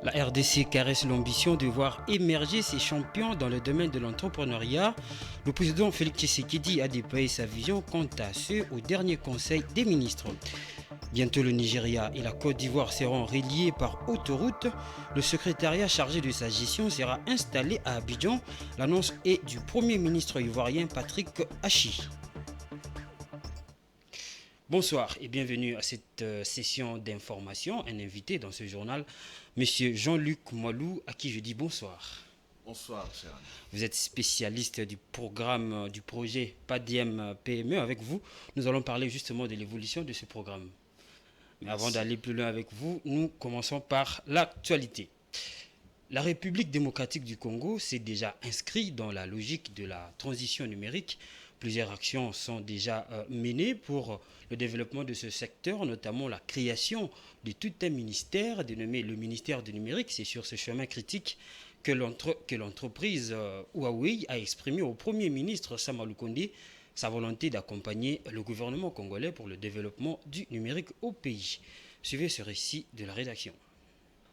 La RDC caresse l'ambition de voir émerger ses champions dans le domaine de l'entrepreneuriat. Le président Félix Tshisekedi a déployé sa vision quant à ce au dernier conseil des ministres. Bientôt le Nigeria et la Côte d'Ivoire seront reliés par autoroute. Le secrétariat chargé de sa gestion sera installé à Abidjan. L'annonce est du Premier ministre ivoirien Patrick Hachi. Bonsoir et bienvenue à cette session d'information. Un invité dans ce journal, Monsieur Jean-Luc Moilou, à qui je dis bonsoir. Bonsoir, cher ami. Vous êtes spécialiste du programme, du projet PADIEM PME. Avec vous, nous allons parler justement de l'évolution de ce programme. Mais avant d'aller plus loin avec vous, nous commençons par l'actualité. La République démocratique du Congo s'est déjà inscrite dans la logique de la transition numérique. Plusieurs actions sont déjà menées pour le développement de ce secteur, notamment la création de tout un ministère dénommé le ministère du numérique. C'est sur ce chemin critique que l'entreprise Huawei a exprimé au Premier ministre Sama Lukonde sa volonté d'accompagner le gouvernement congolais pour le développement du numérique au pays. Suivez ce récit de la rédaction.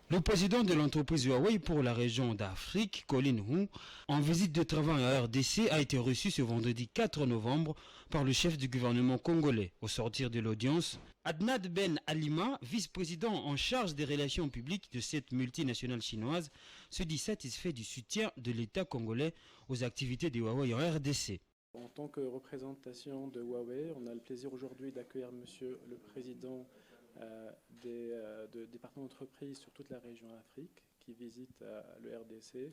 Le président de l'entreprise Huawei pour la région d'Afrique, Colin Hu, en visite de travail en RDC, a été reçu ce vendredi 4 novembre par le chef du gouvernement congolais. Au sortir de l'audience, Adnad Ben Alima, vice-président en charge des relations publiques de cette multinationale chinoise, se dit satisfait du soutien de l'État congolais aux activités de Huawei en RDC. En tant que représentation de Huawei, on a le plaisir aujourd'hui d'accueillir Monsieur le Président des départements d'entreprise sur toute la région Afrique qui visite le RDC.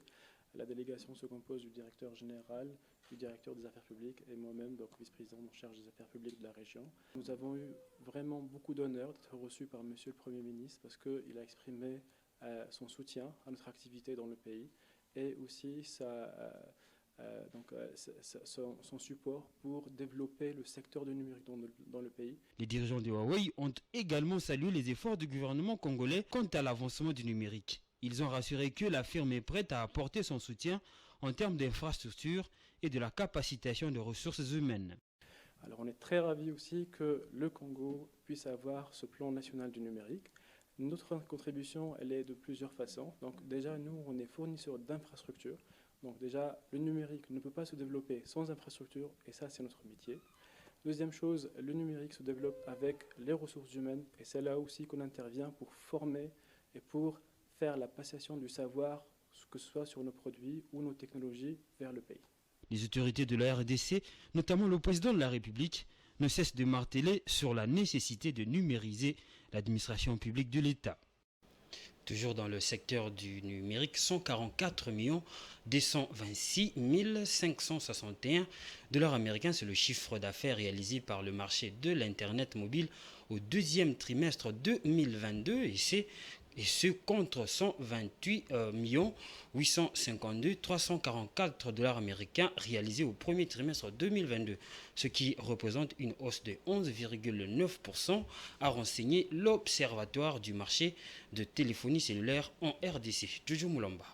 La délégation se compose du directeur général, du directeur des affaires publiques et moi-même, donc vice-président en charge des affaires publiques de la région. Nous avons eu vraiment beaucoup d'honneur d'être reçus par Monsieur le Premier ministre parce qu'il a exprimé son soutien à notre activité dans le pays et aussi son support pour développer le secteur du numérique dans le pays. Les dirigeants de Huawei ont également salué les efforts du gouvernement congolais quant à l'avancement du numérique. Ils ont rassuré que la firme est prête à apporter son soutien en termes d'infrastructures et de la capacitation de ressources humaines. Alors on est très ravis aussi que le Congo puisse avoir ce plan national du numérique. Notre contribution, elle est de plusieurs façons. Donc déjà, nous, on est fournisseurs d'infrastructures. Donc déjà, le numérique ne peut pas se développer sans infrastructure, et ça, c'est notre métier. Deuxième chose, le numérique se développe avec les ressources humaines, et c'est là aussi qu'on intervient pour former et pour faire la passation du savoir, que ce soit sur nos produits ou nos technologies, vers le pays. Les autorités de la RDC, notamment le président de la République, ne cessent de marteler sur la nécessité de numériser l'administration publique de l'État. Toujours dans le secteur du numérique, 144 226 561 dollars américains, c'est le chiffre d'affaires réalisé par le marché de l'Internet mobile au deuxième trimestre 2022 et ce contre 128 852 344 dollars américains réalisés au premier trimestre 2022, ce qui représente une hausse de 11,9%, a renseigné l'Observatoire du marché de téléphonie cellulaire en RDC. Jojo Moulamba.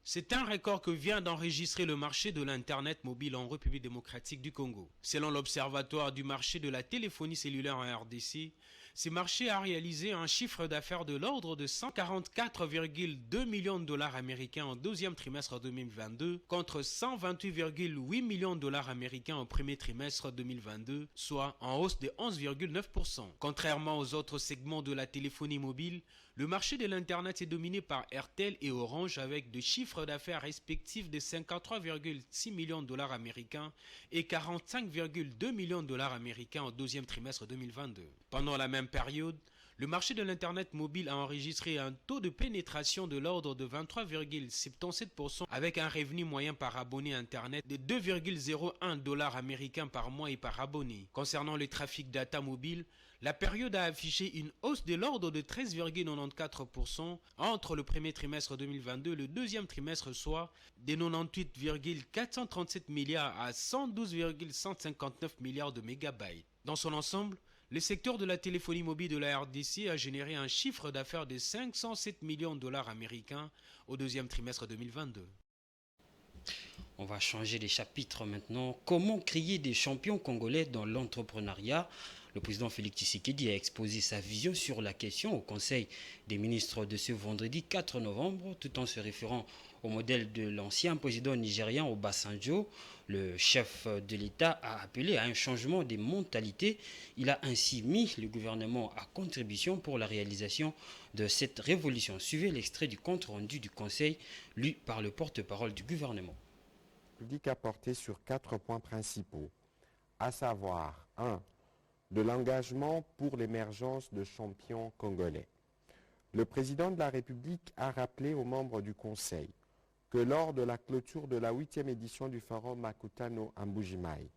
C'est un record que vient d'enregistrer le marché de l'Internet mobile en République démocratique du Congo. Selon l'Observatoire du marché de la téléphonie cellulaire en RDC, ce marché a réalisé un chiffre d'affaires de l'ordre de 144,2 millions de dollars américains au deuxième trimestre 2022 contre 128,8 millions de dollars américains au premier trimestre 2022, soit en hausse de 11,9%. Contrairement aux autres segments de la téléphonie mobile, le marché de l'Internet est dominé par Airtel et Orange avec des chiffres d'affaires respectifs de 53,6 millions de dollars américains et 45,2 millions de dollars américains au deuxième trimestre 2022. Pendant la même période, le marché de l'Internet mobile a enregistré un taux de pénétration de l'ordre de 23,77% avec un revenu moyen par abonné Internet de 2,01 dollars américains par mois et par abonné. Concernant le trafic data mobile, la période a affiché une hausse de l'ordre de 13,94% entre le premier trimestre 2022 et le deuxième trimestre, soit de 98,437 milliards à 112,159 milliards de mégabytes. Dans son ensemble, le secteur de la téléphonie mobile de la RDC a généré un chiffre d'affaires de 507 millions de dollars américains au deuxième trimestre 2022. On va changer les chapitres maintenant. Comment créer des champions congolais dans l'entrepreneuriat? Le président Félix Tshisekedi a exposé sa vision sur la question au Conseil des ministres de ce vendredi 4 novembre, tout en se référant au modèle de l'ancien président nigérian Obasanjo. Le chef de l'État a appelé à un changement des mentalités. Il a ainsi mis le gouvernement à contribution pour la réalisation de cette révolution. Suivez l'extrait du compte rendu du Conseil lu par le porte-parole du gouvernement. Le public a porté sur 4 points principaux, à savoir 1. De l'engagement pour l'émergence de champions congolais. Le président de la République a rappelé aux membres du Conseil que lors de la clôture de la 8e édition du forum Makutano à Mbujimaï,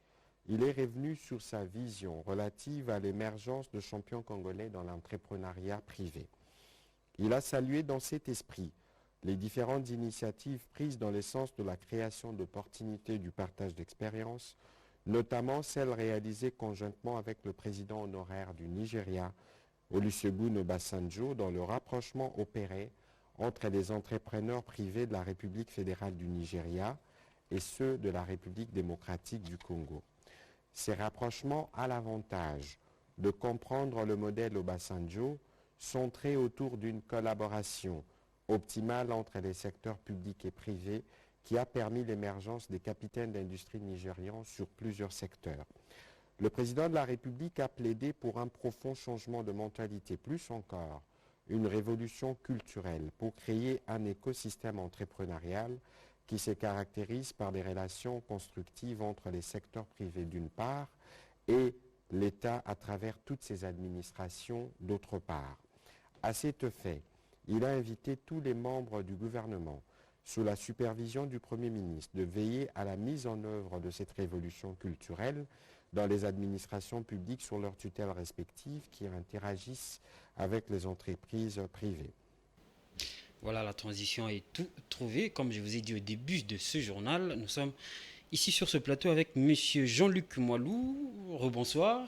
il est revenu sur sa vision relative à l'émergence de champions congolais dans l'entrepreneuriat privé. Il a salué dans cet esprit les différentes initiatives prises dans le sens de la création d'opportunités du partage d'expériences, notamment celles réalisées conjointement avec le président honoraire du Nigeria, Olusegun Obasanjo, dans le rapprochement opéré entre les entrepreneurs privés de la République fédérale du Nigeria et ceux de la République démocratique du Congo. Ces rapprochements ont l'avantage de comprendre le modèle Obasanjo centré autour d'une collaboration optimale entre les secteurs publics et privés qui a permis l'émergence des capitaines d'industrie nigérians sur plusieurs secteurs. Le président de la République a plaidé pour un profond changement de mentalité, plus encore une révolution culturelle pour créer un écosystème entrepreneurial qui se caractérise par des relations constructives entre les secteurs privés d'une part et l'État à travers toutes ses administrations d'autre part. À cet effet, il a invité tous les membres du gouvernement, sous la supervision du Premier ministre, de veiller à la mise en œuvre de cette révolution culturelle dans les administrations publiques sur leurs tutelles respectives qui interagissent avec les entreprises privées. Voilà, la transition est tout trouvée. Comme je vous ai dit au début de ce journal, nous sommes ici sur ce plateau avec monsieur Jean-Luc Moilou. Rebonsoir.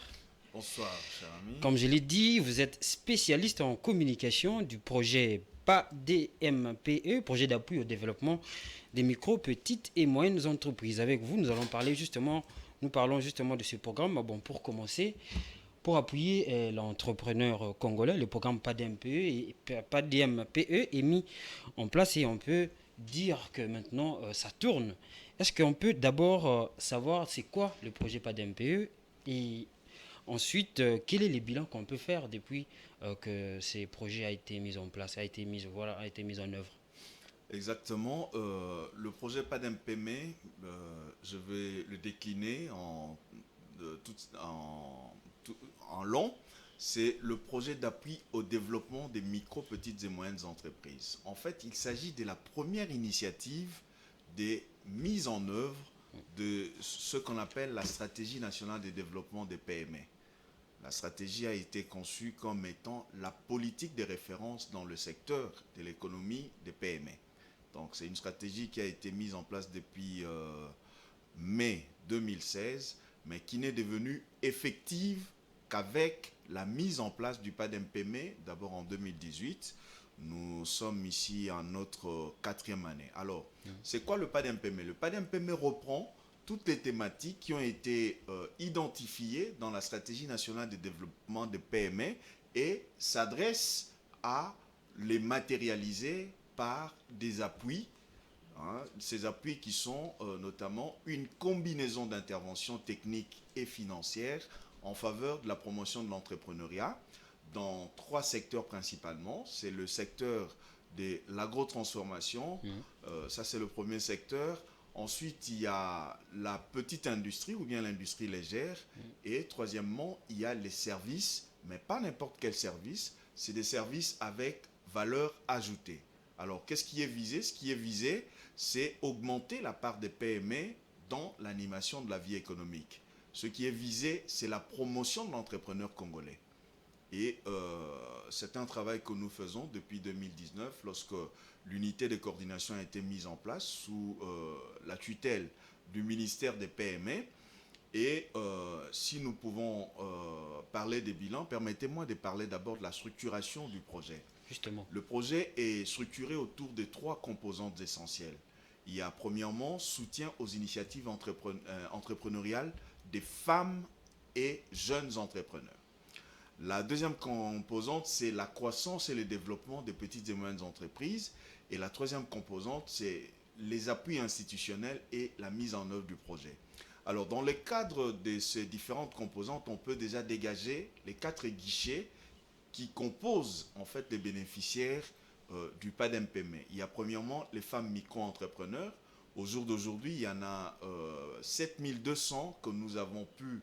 Bonsoir, cher ami. Comme je l'ai dit, vous êtes spécialiste en communication du projet PADMPE, projet d'appui au développement des micro, petites et moyennes entreprises. Avec vous, nous parlons justement de ce programme. Bon, pour commencer, pour appuyer l'entrepreneur congolais, le programme PADMPE est mis en place et on peut dire que maintenant ça tourne. Est-ce qu'on peut d'abord savoir c'est quoi le projet PADMPE et ensuite quel est le bilan qu'on peut faire depuis que ce projet a été mis en place, a été mis en œuvre? Exactement. Le projet PADMPE, je vais le décliner en long. C'est le projet d'appui au développement des micro, petites et moyennes entreprises. En fait, il s'agit de la première initiative des mises en œuvre de ce qu'on appelle la stratégie nationale de développement des PME. La stratégie a été conçue comme étant la politique de référence dans le secteur de l'économie des PME. Donc, c'est une stratégie qui a été mise en place depuis mai 2016, mais qui n'est devenue effective qu'avec la mise en place du PADMPE, d'abord en 2018. Nous sommes ici à notre 4e année. Alors, c'est quoi le PADMPE? Le PADMPE reprend toutes les thématiques qui ont été identifiées dans la stratégie nationale de développement des PME et s'adresse à les matérialiser par des appuis. Ces appuis qui sont notamment une combinaison d'interventions techniques et financières en faveur de la promotion de l'entrepreneuriat dans 3 secteurs principalement. C'est le secteur de l'agrotransformation, ça c'est le premier secteur. Ensuite, il y a la petite industrie ou bien l'industrie légère. Et troisièmement, il y a les services, mais pas n'importe quel service, c'est des services avec valeur ajoutée. Alors, qu'est-ce qui est visé? Ce qui est visé, c'est augmenter la part des PME dans l'animation de la vie économique. Ce qui est visé, c'est la promotion de l'entrepreneur congolais. Et c'est un travail que nous faisons depuis 2019, lorsque l'unité de coordination a été mise en place sous la tutelle du ministère des PME. Et si nous pouvons parler des bilans, permettez-moi de parler d'abord de la structuration du projet. Justement. Le projet est structuré autour de 3 composantes essentielles. Il y a premièrement soutien aux initiatives entrepreneuriales des femmes et jeunes entrepreneurs. La deuxième composante, c'est la croissance et le développement des petites et moyennes entreprises. Et la troisième composante, c'est les appuis institutionnels et la mise en œuvre du projet. Alors, dans le cadre de ces différentes composantes, on peut déjà dégager les 4 guichets qui composent en fait les bénéficiaires du PADM-PME. Il y a premièrement les femmes micro-entrepreneurs. Au jour d'aujourd'hui, il y en a 7200 que nous avons pu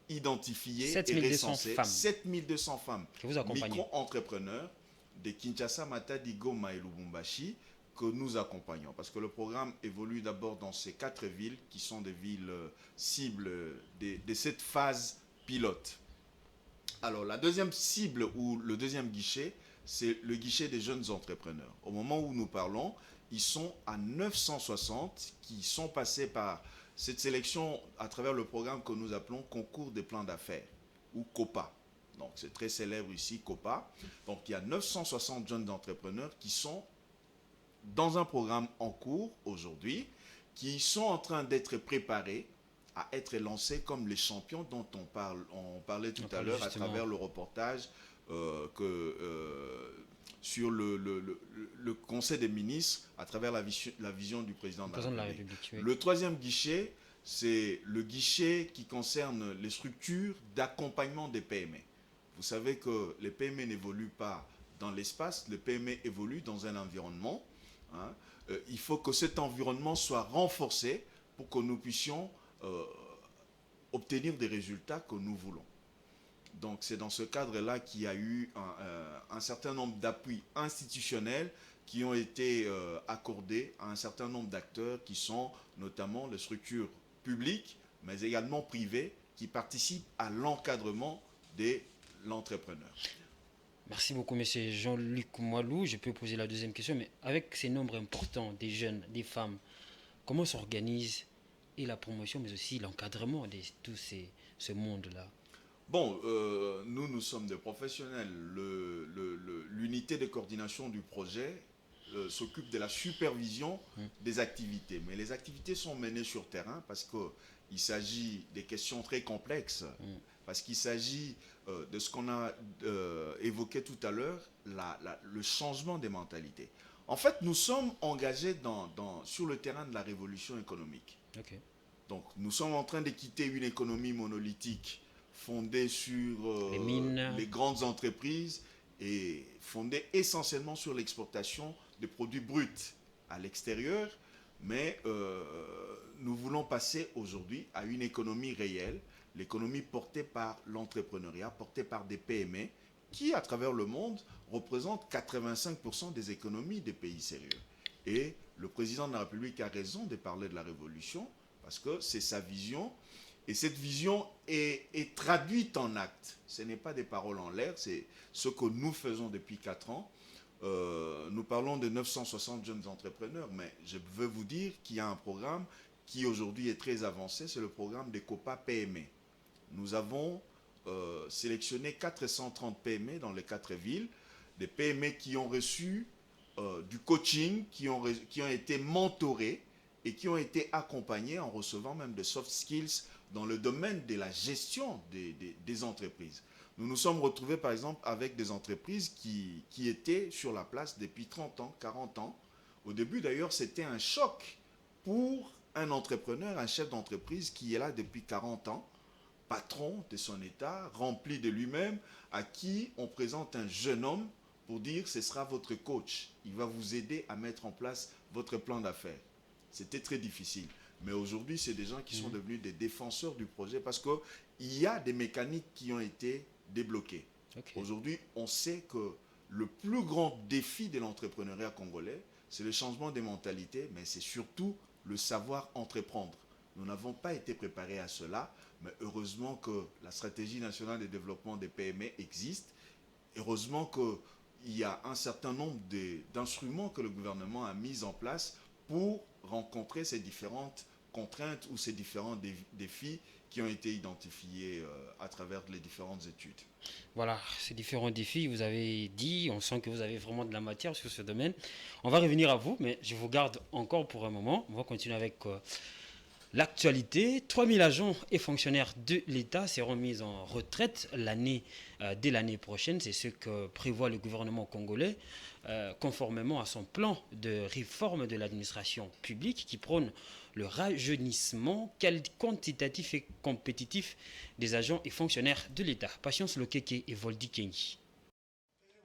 identifier et recenser. 7200 femmes micro-entrepreneurs de Kinshasa, Matadi, Goma et Lubumbashi que nous accompagnons. Parce que le programme évolue d'abord dans ces 4 villes qui sont des villes cibles de cette phase pilote. Alors, la deuxième cible ou le deuxième guichet, c'est le guichet des jeunes entrepreneurs. Au moment où nous parlons, ils sont à 960 qui sont passés par cette sélection à travers le programme que nous appelons Concours des plans d'affaires ou COPA. Donc, c'est très célèbre ici, COPA. Donc, il y a 960 jeunes entrepreneurs qui sont dans un programme en cours aujourd'hui, qui sont en train d'être préparés à être lancés comme les champions dont on parlait tout à l'heure à travers le reportage sur le Conseil des ministres à travers la vision du président de la République. Oui. Le troisième guichet, c'est le guichet qui concerne les structures d'accompagnement des PME. Vous savez que les PME n'évoluent pas dans l'espace, les PME évoluent dans un environnement. Hein. Il faut que cet environnement soit renforcé pour que nous puissions obtenir des résultats que nous voulons. Donc c'est dans ce cadre-là qu'il y a eu un certain nombre d'appuis institutionnels qui ont été accordés à un certain nombre d'acteurs qui sont notamment les structures publiques, mais également privées, qui participent à l'encadrement de l'entrepreneur. Merci beaucoup, M. Jean-Luc Moilou. Je peux poser la deuxième question, mais avec ces nombres importants des jeunes, des femmes, comment s'organise et la promotion, mais aussi l'encadrement de tout ce monde-là? Bon, nous sommes des professionnels. L'unité de coordination du projet s'occupe de la supervision des activités. Mais les activités sont menées sur terrain parce qu'il s'agit des questions très complexes, parce qu'il s'agit de ce qu'on a évoqué tout à l'heure, le changement des mentalités. En fait, nous sommes engagés sur le terrain de la révolution économique. Okay. Donc, nous sommes en train de quitter une économie monolithique fondée sur les grandes entreprises et fondée essentiellement sur l'exportation des produits bruts à l'extérieur. Mais nous voulons passer aujourd'hui à une économie réelle, l'économie portée par l'entrepreneuriat, portée par des PME qui, à travers le monde, représentent 85% des économies des pays sérieux. Et le président de la République a raison de parler de la révolution parce que c'est sa vision. Et cette vision est traduite en actes. Ce n'est pas des paroles en l'air, c'est ce que nous faisons depuis 4 ans. Nous parlons de 960 jeunes entrepreneurs, mais je veux vous dire qu'il y a un programme qui aujourd'hui est très avancé, c'est le programme des COPA PME. Nous avons sélectionné 430 PME dans les 4 villes, des PME qui ont reçu du coaching, qui ont été mentorés et qui ont été accompagnés en recevant même des soft skills dans le domaine de la gestion des entreprises. Nous nous sommes retrouvés par exemple avec des entreprises qui étaient sur la place depuis 30 ans, 40 ans. Au début d'ailleurs c'était un choc pour un entrepreneur, un chef d'entreprise qui est là depuis 40 ans, patron de son état, rempli de lui-même, à qui on présente un jeune homme pour dire ce sera votre coach, il va vous aider à mettre en place votre plan d'affaires. C'était très difficile. Mais aujourd'hui, c'est des gens qui sont devenus des défenseurs du projet parce qu'il y a des mécaniques qui ont été débloquées. Okay. Aujourd'hui, on sait que le plus grand défi de l'entrepreneuriat congolais, c'est le changement des mentalités, mais c'est surtout le savoir entreprendre. Nous n'avons pas été préparés à cela, mais heureusement que la stratégie nationale de développement des PME existe. Heureusement qu'il y a un certain nombre d'instruments que le gouvernement a mis en place pour rencontrer ces différentes contraintes ou ces différents défis qui ont été identifiés à travers les différentes études. Voilà, ces différents défis, vous avez dit, on sent que vous avez vraiment de la matière sur ce domaine. On va revenir à vous, mais je vous garde encore pour un moment. On va continuer avec L'actualité, 3000 agents et fonctionnaires de l'État seront mis en retraite dès l'année prochaine. C'est ce que prévoit le gouvernement congolais, conformément à son plan de réforme de l'administration publique qui prône le rajeunissement quantitatif et compétitif des agents et fonctionnaires de l'État. Patience Lokeke et Voldi Kengi.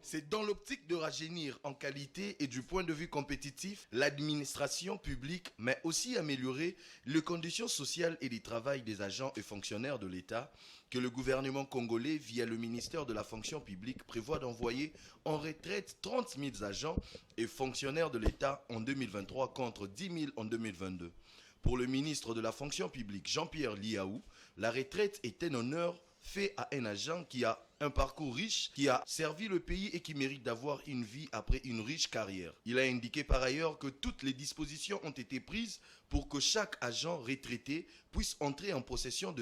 C'est dans l'optique de rajeunir en qualité et du point de vue compétitif l'administration publique, mais aussi améliorer les conditions sociales et du travail des agents et fonctionnaires de l'État que le gouvernement congolais, via le ministère de la fonction publique, prévoit d'envoyer en retraite 30 000 agents et fonctionnaires de l'État en 2023 contre 10 000 en 2022. Pour le ministre de la fonction publique, Jean-Pierre Liaou, la retraite est un honneur fait à un agent qui a un parcours riche, qui a servi le pays et qui mérite d'avoir une vie après une riche carrière. Il a indiqué par ailleurs que toutes les dispositions ont été prises pour que chaque agent retraité puisse entrer en possession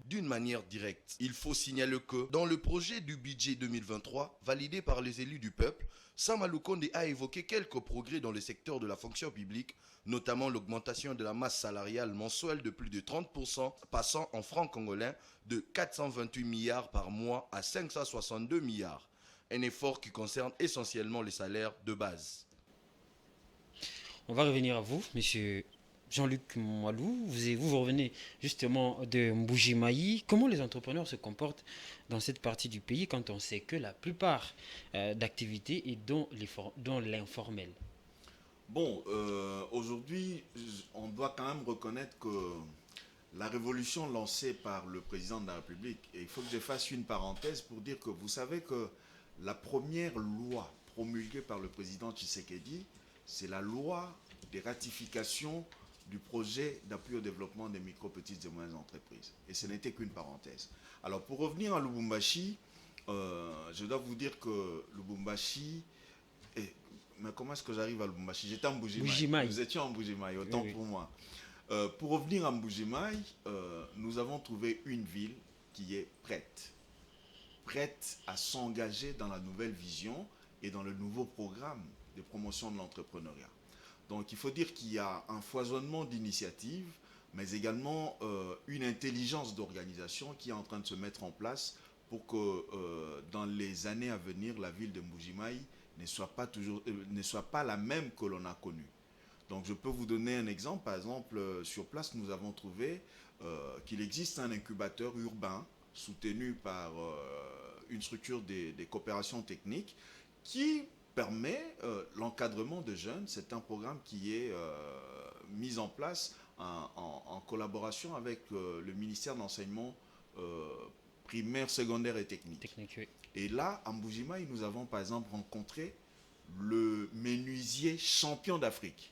d'une manière directe. Il faut signaler que dans le projet du budget 2023, validé par les élus du peuple, Sama Lukonde a évoqué quelques progrès dans le secteur de la fonction publique, notamment l'augmentation de la masse salariale mensuelle de plus de 30%, passant en francs congolais de 428 milliards par mois à 562 milliards. Un effort qui concerne essentiellement les salaires de base. On va revenir à vous, monsieur Jean-Luc Mwalou. Vous revenez justement de Mbujimayi. Comment les entrepreneurs se comportent dans cette partie du pays quand on sait que la plupart d'activités est dans l'informel? Bon, aujourd'hui, on doit quand même reconnaître que la révolution lancée par le président de la République, et il faut que je fasse une parenthèse pour dire que vous savez que la première loi promulguée par le président Tshisekedi, c'est la loi des ratifications du projet d'appui au développement des micro, petites et moyennes entreprises. Et ce n'était qu'une parenthèse. Alors pour revenir à Lubumbashi, je dois vous dire que Lubumbashi... Mais comment est-ce que j'arrive à Lubumbashi? J'étais en Mbujimayi. Nous étions en Mbujimayi, autant oui, pour moi. Pour revenir à Mbujimayi, nous avons trouvé une ville qui est prête à s'engager dans la nouvelle vision et dans le nouveau programme de promotion de l'entrepreneuriat. Donc il faut dire qu'il y a un foisonnement d'initiatives, mais également une intelligence d'organisation qui est en train de se mettre en place pour que dans les années à venir, la ville de Mbujimayi ne soit pas la même que l'on a connue. Donc je peux vous donner un exemple. Par exemple, sur place, nous avons trouvé qu'il existe un incubateur urbain soutenu par une structure des coopérations techniques qui permet l'encadrement de jeunes. C'est un programme qui est mis en place en collaboration avec le ministère de l'enseignement primaire, secondaire et technique. Oui. Et là, à Mbujimayi, nous avons par exemple rencontré le menuisier champion d'Afrique.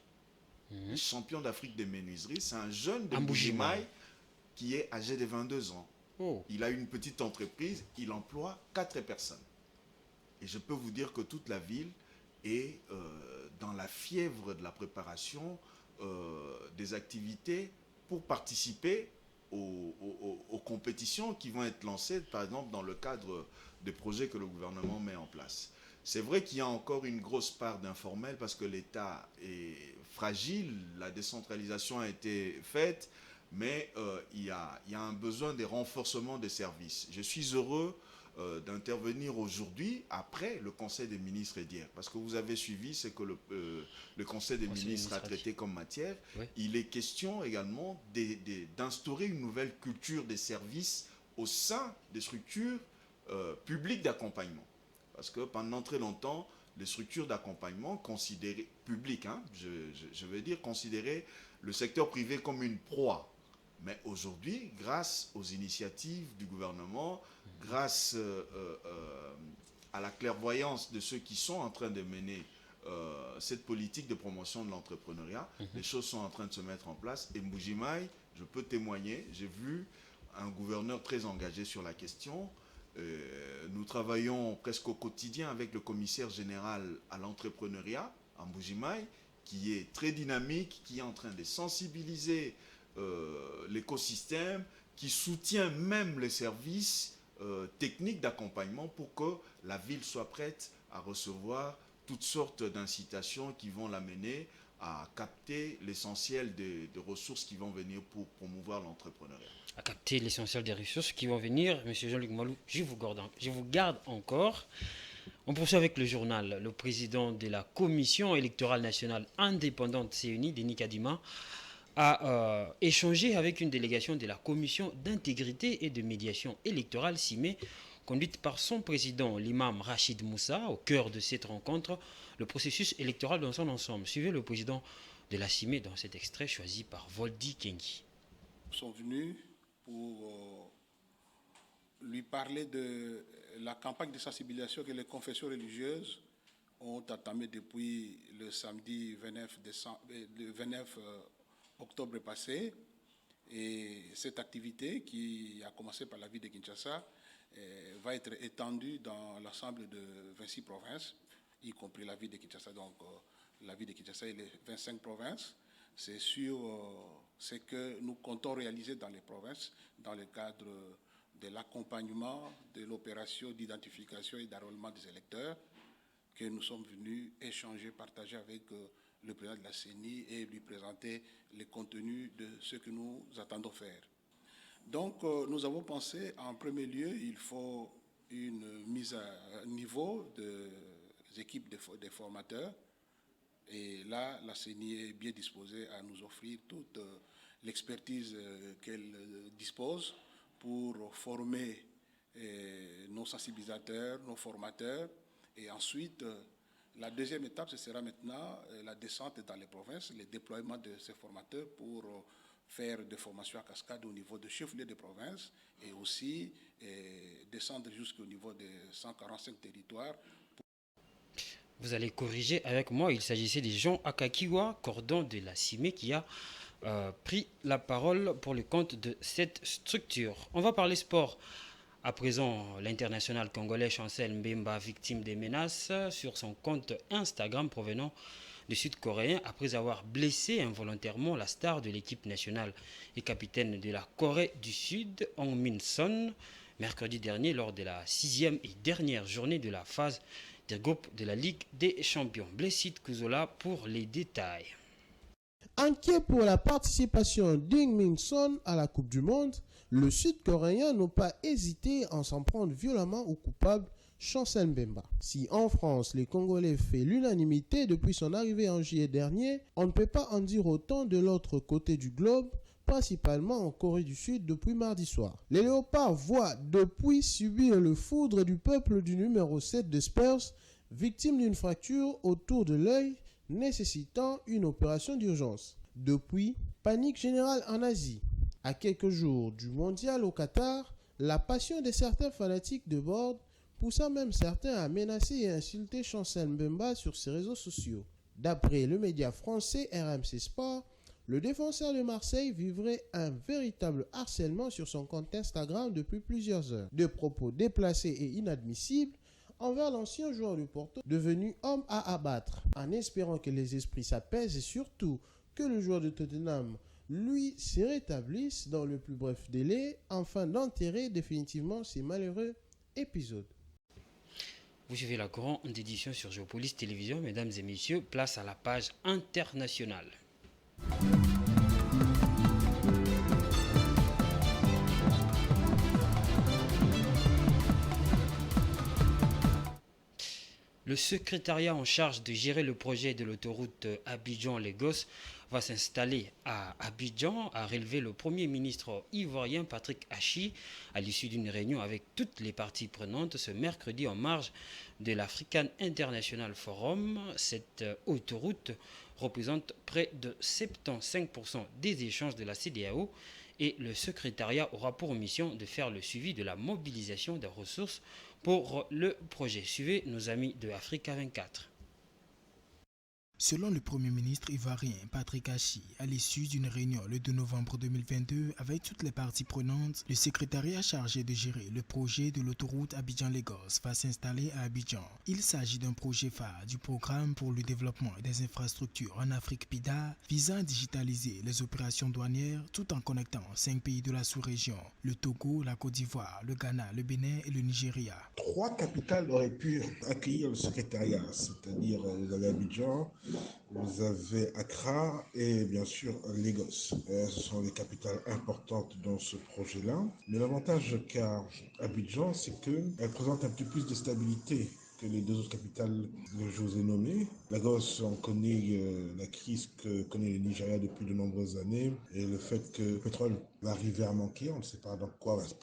Champion d'Afrique des menuiseries, c'est un jeune de Mbujimayi qui est âgé de 22 ans. Oh. Il a une petite entreprise, il emploie 4 personnes. Et je peux vous dire que toute la ville est dans la fièvre de la préparation des activités pour participer aux compétitions qui vont être lancées, par exemple, dans le cadre des projets que le gouvernement met en place. C'est vrai qu'il y a encore une grosse part d'informel parce que l'État est fragile, la décentralisation a été faite, mais il y a un besoin de renforcement des services. Je suis heureux d'intervenir aujourd'hui après le Conseil des ministres d'hier. Parce que vous avez suivi ce que le Conseil des ministres a traité comme matière. Oui. Il est question également d'instaurer une nouvelle culture des services au sein des structures publiques d'accompagnement. Parce que pendant très longtemps, les structures d'accompagnement considérées publiques, je veux dire, considéraient le secteur privé comme une proie. Mais aujourd'hui, grâce aux initiatives du gouvernement, grâce à la clairvoyance de ceux qui sont en train de mener cette politique de promotion de l'entrepreneuriat, les choses sont en train de se mettre en place. Et Mbujimayi, je peux témoigner, j'ai vu un gouverneur très engagé sur la question. Nous travaillons presque au quotidien avec le commissaire général à l'entrepreneuriat, à Mbujimayi, qui est très dynamique, qui est en train de sensibiliser l'écosystème, qui soutient même les services techniques d'accompagnement pour que la ville soit prête à recevoir toutes sortes d'incitations qui vont l'amener à capter l'essentiel des ressources qui vont venir pour promouvoir l'entrepreneuriat. À capter l'essentiel des ressources qui vont venir. Monsieur Jean-Luc Malou, je vous garde encore. On poursuit avec le journal. Le président de la Commission électorale nationale indépendante CENI, Denis Kadima, a échangé avec une délégation de la Commission d'intégrité et de médiation électorale CIME, conduite par son président, l'imam Rachid Moussa. Au cœur de cette rencontre, le processus électoral dans son ensemble. Suivez le président de la CIME dans cet extrait choisi par Voldy Kengi. Nous sommes venus pour lui parler de la campagne de sensibilisation que les confessions religieuses ont entamée depuis le samedi 29 octobre passé. Et cette activité, qui a commencé par la ville de Kinshasa, va être étendue dans l'ensemble de 26 provinces, y compris la ville de Kinshasa. Donc, la ville de Kinshasa et les 25 provinces. C'est sur ce que nous comptons réaliser dans les provinces, dans le cadre de l'accompagnement de l'opération d'identification et d'enrôlement des électeurs, que nous sommes venus échanger, partager avec le président de la CENI et lui présenter les contenus de ce que nous attendons faire. Donc, nous avons pensé, en premier lieu, il faut une mise à niveau des équipes des formateurs. Et là, la CENI est bien disposée à nous offrir toute l'expertise qu'elle dispose pour former nos sensibilisateurs, nos formateurs. Et ensuite, la deuxième étape, ce sera maintenant la descente dans les provinces, le déploiement de ces formateurs pour faire des formations à cascade au niveau de chefs-lieux de province et aussi descendre jusqu'au niveau des 145 territoires. Vous allez corriger avec moi, il s'agissait de Jean Akakiwa, cordon de la CIME, qui a pris la parole pour le compte de cette structure. On va parler sport. À présent, l'international congolais Chancel Mbemba, victime des menaces sur son compte Instagram provenant du Sud-Coréen après avoir blessé involontairement la star de l'équipe nationale et capitaine de la Corée du Sud, Hong Min-son, mercredi dernier lors de la 6e et dernière journée de la phase des groupes de la Ligue des Champions. Blessid Kuzola pour les détails. Inquiet pour la participation d'Hong Min-son à la Coupe du Monde, le Sud-Coréen n'a pas hésité à s'en prendre violemment au coupable Chancel Mbemba. Si en France, les Congolais fait l'unanimité depuis son arrivée en juillet dernier, on ne peut pas en dire autant de l'autre côté du globe, principalement en Corée du Sud depuis mardi soir. Les Léopards voient depuis subir le foudre du peuple du numéro 7 de Spurs, victime d'une fracture autour de l'œil nécessitant une opération d'urgence. Depuis, panique générale en Asie. À quelques jours du mondial au Qatar, la passion de certains fanatiques de bord poussa même certains à menacer et insulter Chancel Mbemba sur ses réseaux sociaux. D'après le média français RMC Sport, le défenseur de Marseille vivrait un véritable harcèlement sur son compte Instagram depuis plusieurs heures. De propos déplacés et inadmissibles envers l'ancien joueur du Porto devenu homme à abattre, en espérant que les esprits s'apaisent et surtout que le joueur de Tottenham, lui, se rétablisse dans le plus bref délai afin d'enterrer définitivement ces malheureux épisodes. Vous suivez la grande édition sur Géopolis Télévision, mesdames et messieurs, place à la page internationale. Le secrétariat en charge de gérer le projet de l'autoroute Abidjan-Lagos va s'installer à Abidjan, a relevé le Premier ministre ivoirien Patrick Hachi à l'issue d'une réunion avec toutes les parties prenantes ce mercredi en marge de l'African International Forum. Cette autoroute représente près de 75% des échanges de la CEDEAO et le secrétariat aura pour mission de faire le suivi de la mobilisation des ressources pour le projet. Suivez nos amis de Africa 24. Selon le Premier ministre ivoirien Patrick Hachi, à l'issue d'une réunion le 2 novembre 2022 avec toutes les parties prenantes, le secrétariat chargé de gérer le projet de l'autoroute Abidjan-Lagos va s'installer à Abidjan. Il s'agit d'un projet phare du programme pour le développement des infrastructures en Afrique PIDA visant à digitaliser les opérations douanières tout en connectant 5 pays de la sous-région, le Togo, la Côte d'Ivoire, le Ghana, le Bénin et le Nigeria. 3 capitales auraient pu accueillir le secrétariat, c'est-à-dire Abidjan, Vous avez Accra et bien sûr Lagos. Ce sont des capitales importantes dans ce projet-là. Mais l'avantage qu'a Abidjan, c'est qu'elle présente un petit plus de stabilité que les deux autres capitales que je vous ai nommées. Lagos, on connaît la crise que connaît le Nigeria depuis de nombreuses années et le fait que le pétrole va arriver à manquer. On ne sait pas dans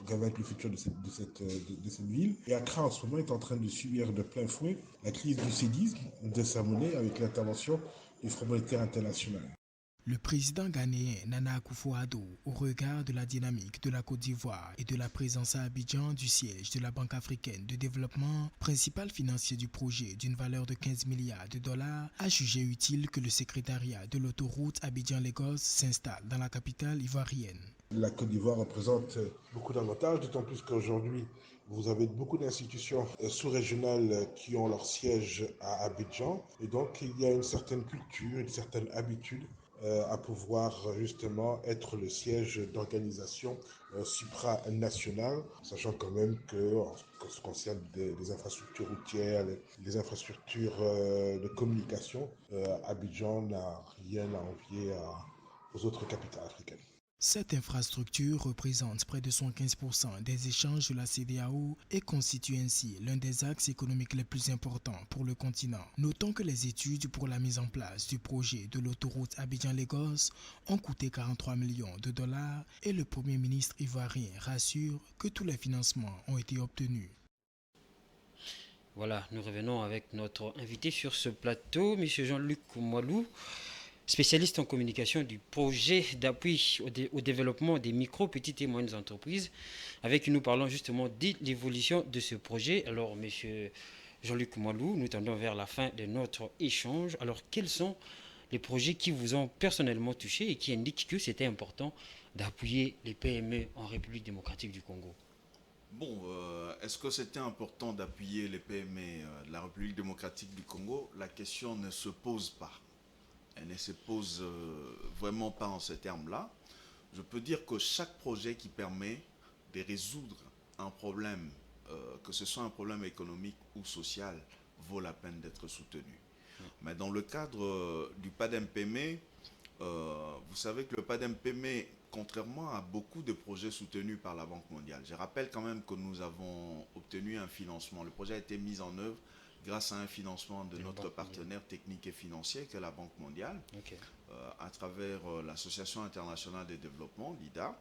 quel va être le futur de cette ville. Et Accra, en ce moment, est en train de subir de plein fouet la crise du cédisme de sa monnaie avec l'intervention du Fonds monétaire international. Le président ghanéen Nana Akufo-Addo, au regard de la dynamique de la Côte d'Ivoire et de la présence à Abidjan du siège de la Banque africaine de développement, principal financier du projet d'une valeur de 15 milliards de dollars, a jugé utile que le secrétariat de l'autoroute Abidjan-Lagos s'installe dans la capitale ivoirienne. La Côte d'Ivoire représente beaucoup d'avantages, d'autant plus qu'aujourd'hui, vous avez beaucoup d'institutions sous-régionales qui ont leur siège à Abidjan. Et donc, il y a une certaine culture, une certaine habitude à pouvoir justement être le siège d'organisations supranationales, sachant quand même que, en ce qui concerne les infrastructures routières, les infrastructures de communication, Abidjan n'a rien à envier aux autres capitales africaines. Cette infrastructure représente près de 75% des échanges de la CEDEAO et constitue ainsi l'un des axes économiques les plus importants pour le continent. Notons que les études pour la mise en place du projet de l'autoroute Abidjan-Lagos ont coûté 43 millions de dollars et le Premier ministre ivoirien rassure que tous les financements ont été obtenus. Voilà, nous revenons avec notre invité sur ce plateau, M. Jean-Luc Koumalou, spécialiste en communication du projet d'appui au développement des micro, petites et moyennes entreprises, avec qui nous parlons justement de l'évolution de ce projet. Alors, monsieur Jean-Luc Koumalou, nous tendons vers la fin de notre échange. Alors, quels sont les projets qui vous ont personnellement touché et qui indiquent que c'était important d'appuyer les PME en République démocratique du Congo? Bon, est-ce que c'était important d'appuyer les PME de la République démocratique du Congo? La question ne se pose pas. Elle ne se pose vraiment pas en ces termes-là. Je peux dire que chaque projet qui permet de résoudre un problème, que ce soit un problème économique ou social, vaut la peine d'être soutenu. Mais dans le cadre du PADEMPM, vous savez que le PADEMPM, contrairement à beaucoup de projets soutenus par la Banque mondiale, je rappelle quand même que nous avons obtenu un financement. Le projet a été mis en œuvre grâce à un financement de notre partenaire technique et financier, qui est la Banque mondiale, à travers l'Association internationale de développement, l'IDA.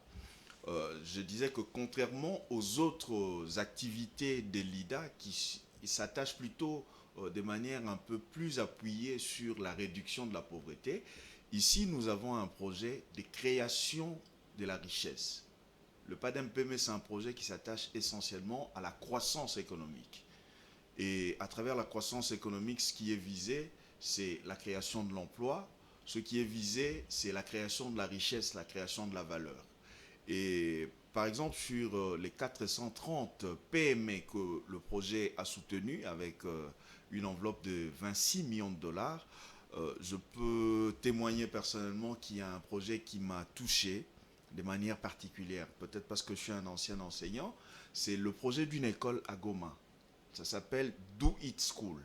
Je disais que contrairement aux autres activités de l'IDA, qui s'attachent plutôt de manière un peu plus appuyée sur la réduction de la pauvreté, ici nous avons un projet de création de la richesse. Le PADEMPM, c'est un projet qui s'attache essentiellement à la croissance économique. Et à travers la croissance économique, ce qui est visé, c'est la création de l'emploi. Ce qui est visé, c'est la création de la richesse, la création de la valeur. Et par exemple, sur les 430 PME que le projet a soutenu avec une enveloppe de 26 millions de dollars, je peux témoigner personnellement qu'il y a un projet qui m'a touché de manière particulière. Peut-être parce que je suis un ancien enseignant. C'est le projet d'une école à Goma. Ça s'appelle Do It School.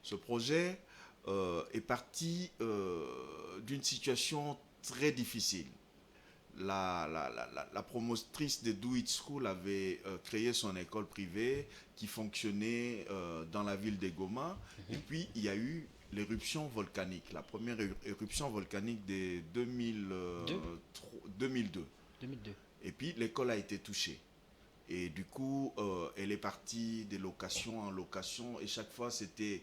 Ce projet est parti d'une situation très difficile. La promotrice de Do It School avait créé son école privée qui fonctionnait dans la ville de Goma. Et puis, il y a eu l'éruption volcanique, la première éruption volcanique de 2002. Et puis, l'école a été touchée. Et du coup, elle est partie de location en location. Et chaque fois, c'était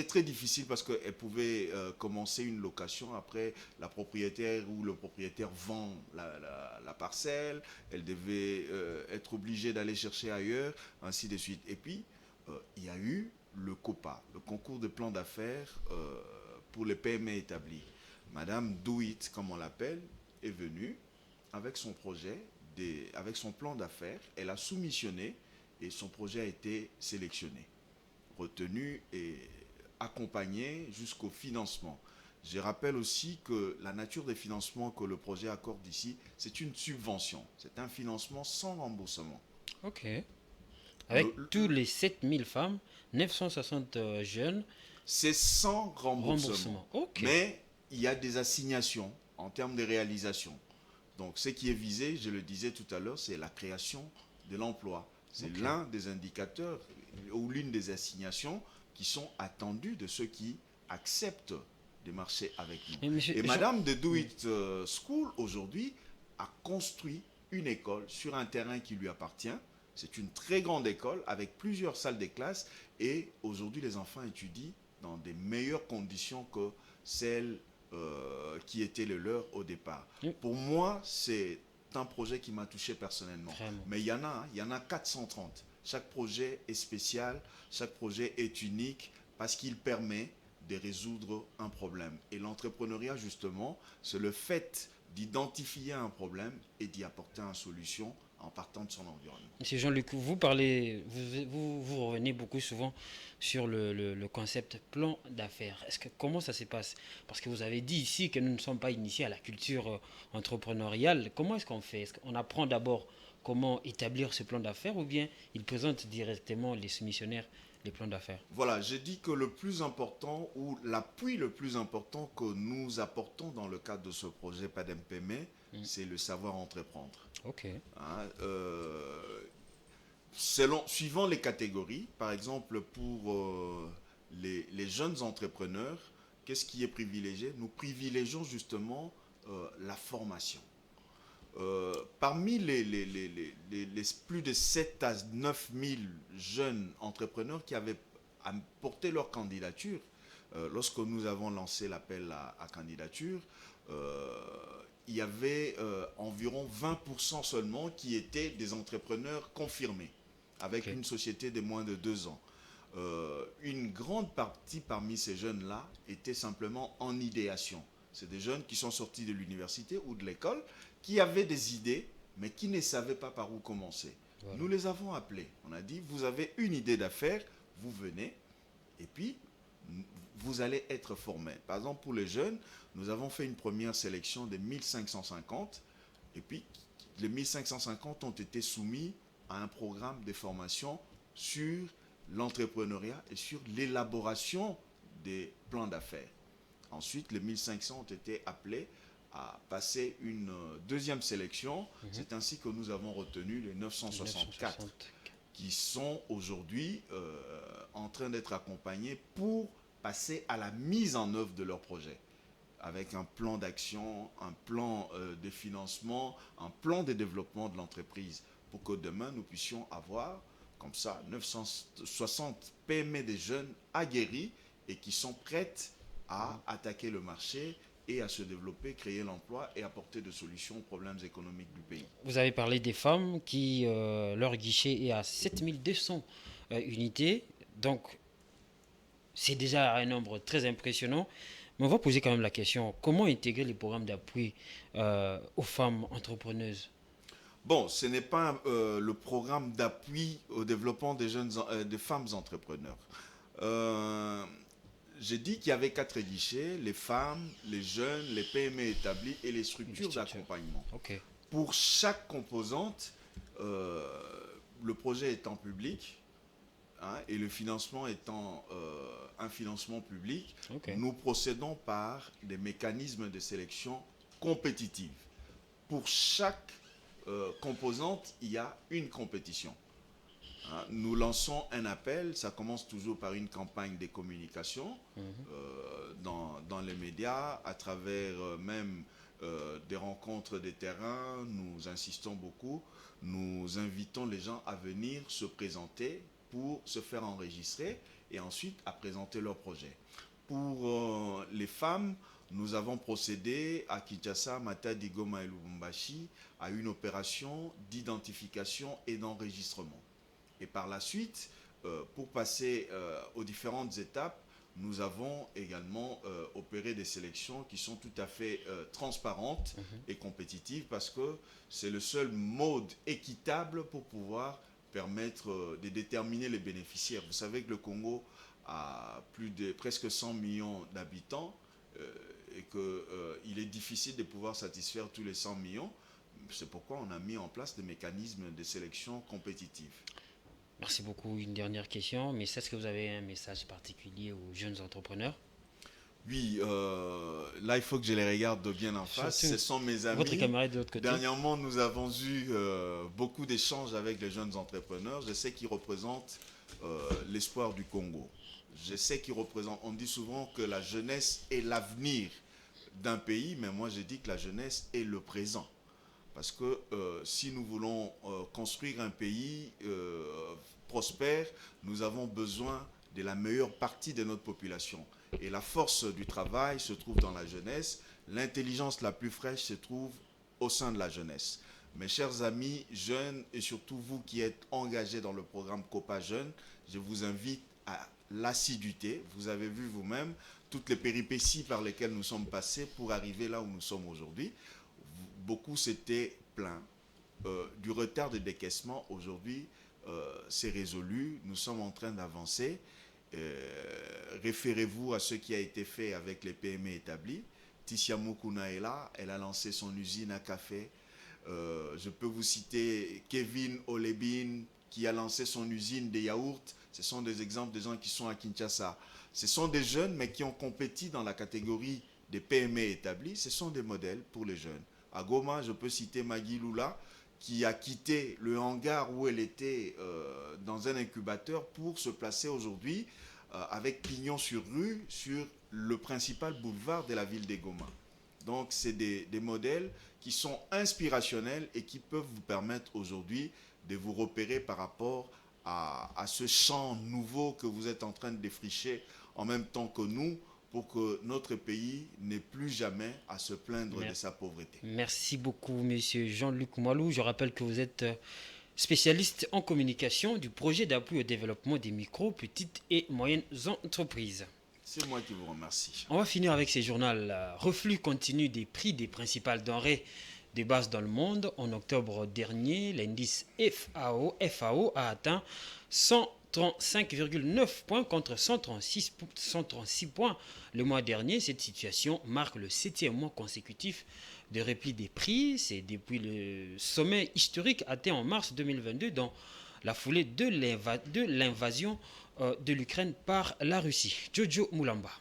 très difficile parce qu'elle pouvait commencer une location. Après, la propriétaire ou le propriétaire vend la parcelle. Elle devait être obligée d'aller chercher ailleurs, ainsi de suite. Et puis, il y a eu le COPA, le concours de plan d'affaires pour les PME établis. Madame Do It, comme on l'appelle, est venue avec son projet, avec son plan d'affaires. Elle a soumissionné et son projet a été sélectionné, retenu et accompagné jusqu'au financement. Je rappelle aussi que la nature des financements que le projet accorde ici, c'est une subvention. C'est un financement sans remboursement. Ok. Avec tous les 7000 femmes, 960 jeunes, C'est sans remboursement. Ok. Mais il y a des assignations en termes de réalisation. Donc, ce qui est visé, je le disais tout à l'heure, c'est la création de l'emploi. C'est l'un des indicateurs ou l'une des assignations qui sont attendues de ceux qui acceptent de marcher avec nous. Et Madame de Do It School, aujourd'hui, a construit une école sur un terrain qui lui appartient. C'est une très grande école avec plusieurs salles de classe. Et aujourd'hui, les enfants étudient dans des meilleures conditions que celles qui étaient les leurs au départ. Pour moi, c'est un projet qui m'a touché personnellement. Vraiment. Mais il y en a 430. Chaque projet est spécial, chaque projet est unique parce qu'il permet de résoudre un problème. Et l'entrepreneuriat, justement, c'est le fait d'identifier un problème et d'y apporter une solution en partant de son environnement. Monsieur Jean-Luc, vous parlez, vous revenez beaucoup souvent sur le concept plan d'affaires. Comment ça se passe? Parce que vous avez dit ici que nous ne sommes pas initiés à la culture entrepreneuriale. Comment est-ce qu'on fait? Est-ce qu'on apprend d'abord comment établir ce plan d'affaires ou bien ils présentent directement les soumissionnaires les plans d'affaires? Voilà, j'ai dit que le plus important ou l'appui le plus important que nous apportons dans le cadre de ce projet PADEM-PME, c'est le savoir entreprendre. Ok. Hein, suivant les catégories, par exemple pour les jeunes entrepreneurs, qu'est-ce qui est privilégié? Nous privilégions justement la formation. Parmi les plus de 7 à 9 000 jeunes entrepreneurs qui avaient porté leur candidature, lorsque nous avons lancé l'appel à candidature, il y avait environ 20% seulement qui étaient des entrepreneurs confirmés, avec une société de moins de 2 ans. Une grande partie parmi ces jeunes-là étaient simplement en idéation. C'est des jeunes qui sont sortis de l'université ou de l'école, qui avaient des idées, mais qui ne savaient pas par où commencer. Voilà. Nous les avons appelés. On a dit, vous avez une idée d'affaires, vous venez, et puis vous allez être formés. Par exemple, pour les jeunes, nous avons fait une première sélection de 1550, et puis les 1550 ont été soumis à un programme de formation sur l'entrepreneuriat et sur l'élaboration des plans d'affaires. Ensuite, les 1500 ont été appelés à passer une deuxième sélection. C'est ainsi que nous avons retenu les 964 qui sont aujourd'hui en train d'être accompagnés pour passer à la mise en œuvre de leur projet, avec un plan d'action, un plan de financement, un plan de développement de l'entreprise, pour que demain nous puissions avoir comme ça 960 PME des jeunes aguerris et qui sont prêtes à attaquer le marché et à se développer, créer l'emploi et apporter des solutions aux problèmes économiques du pays. Vous avez parlé des femmes qui, leur guichet est à 7200 unités. Donc, c'est déjà un nombre très impressionnant. Mais on va poser quand même la question, comment intégrer les programmes d'appui aux femmes entrepreneuses? Bon, ce n'est pas le programme d'appui au développement des femmes entrepreneurs. J'ai dit qu'il y avait 4 guichets, les femmes, les jeunes, les PME établies et les structures d'accompagnement. Okay. Pour chaque composante, le projet étant public et le financement étant un financement public, nous procédons par des mécanismes de sélection compétitive. Pour chaque composante, il y a une compétition. Nous lançons un appel, ça commence toujours par une campagne de communication dans les médias, à travers même des rencontres de terrain. Nous insistons beaucoup, nous invitons les gens à venir se présenter pour se faire enregistrer et ensuite à présenter leur projet. Pour les femmes, nous avons procédé à Kinshasa, Matadi, Goma et Lubumbashi à une opération d'identification et d'enregistrement. Et par la suite, pour passer aux différentes étapes, nous avons également opéré des sélections qui sont tout à fait transparentes et compétitives parce que c'est le seul mode équitable pour pouvoir permettre de déterminer les bénéficiaires. Vous savez que le Congo a presque 100 millions d'habitants et qu'il est difficile de pouvoir satisfaire tous les 100 millions. C'est pourquoi on a mis en place des mécanismes de sélection compétitive. Merci beaucoup. Une dernière question. Mais est-ce que vous avez un message particulier aux jeunes entrepreneurs? Oui, là, il faut que je les regarde de bien en face. Surtout, Ce sont mes amis. votre camarade de l'autre côté. Dernièrement, nous avons eu beaucoup d'échanges avec les jeunes entrepreneurs. Je sais qu'ils représentent l'espoir du Congo. Je sais qu'ils représentent... On dit souvent que la jeunesse est l'avenir d'un pays, mais moi, je dis que la jeunesse est le présent. Parce que si nous voulons construire un pays prospère, nous avons besoin de la meilleure partie de notre population. Et la force du travail se trouve dans la jeunesse. L'intelligence la plus fraîche se trouve au sein de la jeunesse. Mes chers amis jeunes et surtout vous qui êtes engagés dans le programme Copa Jeunes, je vous invite à l'assiduité. Vous avez vu vous-même toutes les péripéties par lesquelles nous sommes passés pour arriver là où nous sommes aujourd'hui. Beaucoup s'étaient plaints du retard de décaissement. Aujourd'hui, c'est résolu. Nous sommes en train d'avancer. Référez-vous à ce qui a été fait avec les PME établis. Tissia Mukuna est là. Elle a lancé son usine à café. Je peux vous citer Kevin Olebin qui a lancé son usine de yaourts. Ce sont des exemples de gens qui sont à Kinshasa. Ce sont des jeunes mais qui ont compétit dans la catégorie des PME établis. Ce sont des modèles pour les jeunes. À Goma, je peux citer Magui Lula qui a quitté le hangar où elle était dans un incubateur pour se placer aujourd'hui avec pignon sur rue sur le principal boulevard de la ville de Goma. Donc, c'est des modèles qui sont inspirationnels et qui peuvent vous permettre aujourd'hui de vous repérer par rapport à ce champ nouveau que vous êtes en train de défricher en même temps que nous pour que notre pays n'ait plus jamais à se plaindre de sa pauvreté. Merci beaucoup, monsieur Jean-Luc Mwalou. Je rappelle que vous êtes spécialiste en communication du projet d'appui au développement des micro, petites et moyennes entreprises. C'est moi qui vous remercie. On va finir avec ces journaux. Reflux continu des prix des principales denrées de base dans le monde. En octobre dernier, l'indice FAO a atteint 135,9 points contre 136 points le mois dernier. Cette situation marque le 7e mois consécutif de repli des prix. C'est depuis le sommet historique atteint en mars 2022 dans la foulée de l'invasion de l'Ukraine par la Russie. Jojo Moulamba.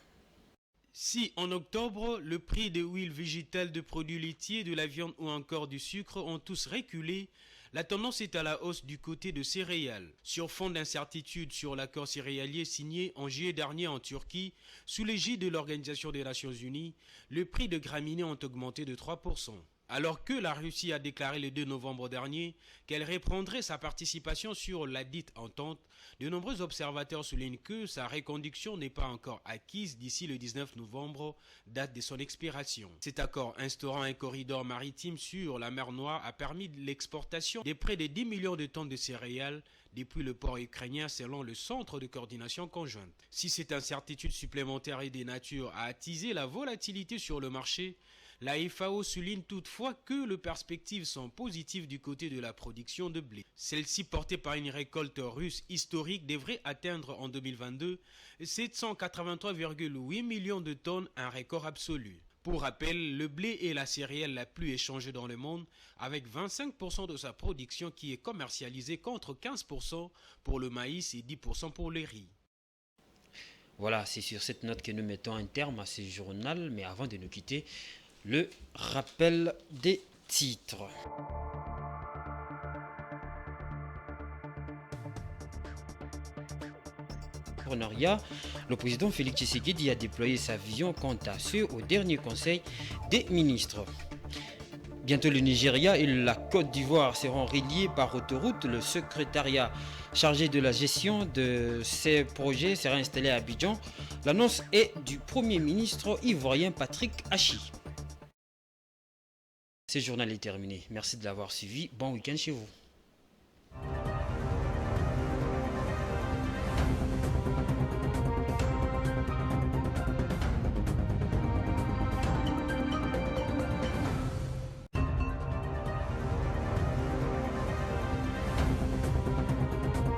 Si en octobre, le prix des huiles végétales, de produits laitiers, de la viande ou encore du sucre ont tous reculé, la tendance est à la hausse du côté de céréales. Sur fond d'incertitude sur l'accord céréalier signé en juillet dernier en Turquie, sous l'égide de l'Organisation des Nations Unies, le prix de graminées ont augmenté de 3%. Alors que la Russie a déclaré le 2 novembre dernier qu'elle reprendrait sa participation sur la dite entente, de nombreux observateurs soulignent que sa reconduction n'est pas encore acquise d'ici le 19 novembre, date de son expiration. Cet accord instaurant un corridor maritime sur la mer Noire a permis l'exportation de près de 10 millions de tonnes de céréales depuis le port ukrainien selon le Centre de coordination conjointe. Si cette incertitude supplémentaire est de nature à attiser la volatilité sur le marché, la FAO souligne toutefois que les perspectives sont positives du côté de la production de blé. Celle-ci, portée par une récolte russe historique, devrait atteindre en 2022 783,8 millions de tonnes, un record absolu. Pour rappel, le blé est la céréale la plus échangée dans le monde, avec 25% de sa production qui est commercialisée contre 15% pour le maïs et 10% pour le riz. Voilà, c'est sur cette note que nous mettons un terme à ce journal, mais avant de nous quitter, le rappel des titres. Le président Félix Tshisekedi a déployé sa vision quant à ce au dernier conseil des ministres. Bientôt le Nigeria et la Côte d'Ivoire seront reliés par autoroute. Le secrétariat chargé de la gestion de ces projets sera installé à Abidjan. L'annonce est du Premier ministre ivoirien Patrick Achi. Ce journal est terminé. Merci de l'avoir suivi. Bon week-end chez vous.